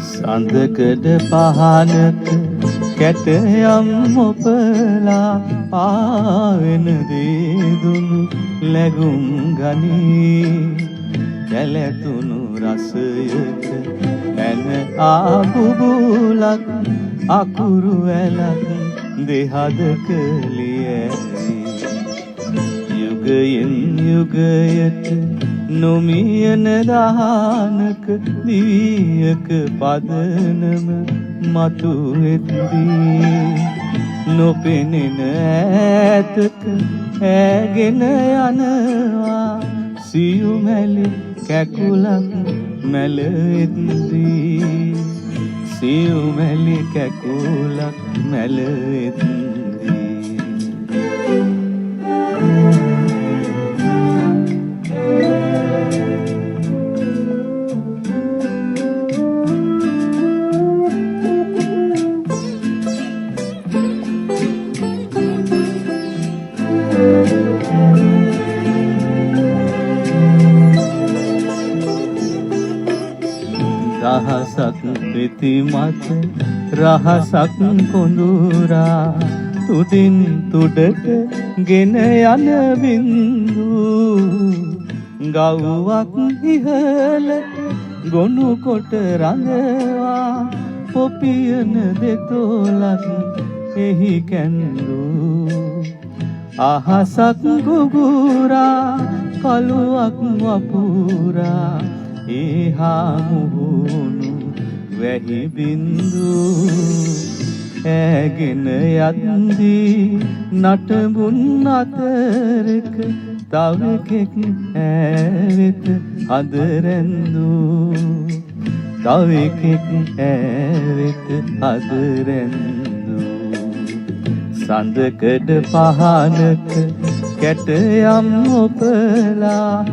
සඳකඩ පහනක කැටයම් ඔපලා පාවෙන දේදුණු ලැබුම් ගනී කැලැතුණු රසයක පැන ආබුබුලක් අකුරු වැලක් දෙහදක ලියැයි යුගයෙන් යුගයට නොමියන දහනක දිවියක පදනම මතු වෙද්දී නොපෙනෙන ඈතක ඈගෙන යනවා සියුමැලි කැකුලක් මැලෙද්දී සියුමැලි කැකුලක් මැලෙද්දී රහසක් පෙති මත රහසක් කොඳුරා තුඩින් තුඩට ගෙන යන බින්දු ගව්වක් ඉහළට ගොනු කොට රඳවා පොපියන දෙතොලක් එහි කැඳු අහසක් ගුගුරා කළුවක් වපුරා ඒහා මුහුණු වැහි බින්දු ඈගෙන යද්දී නටඹුන් අතරක තවකෙක් ඈවෙත අද රැඳු තවකෙක් ඈවෙත අද රැඳු සඳකඩ පහනක කැටයම් ඔපලා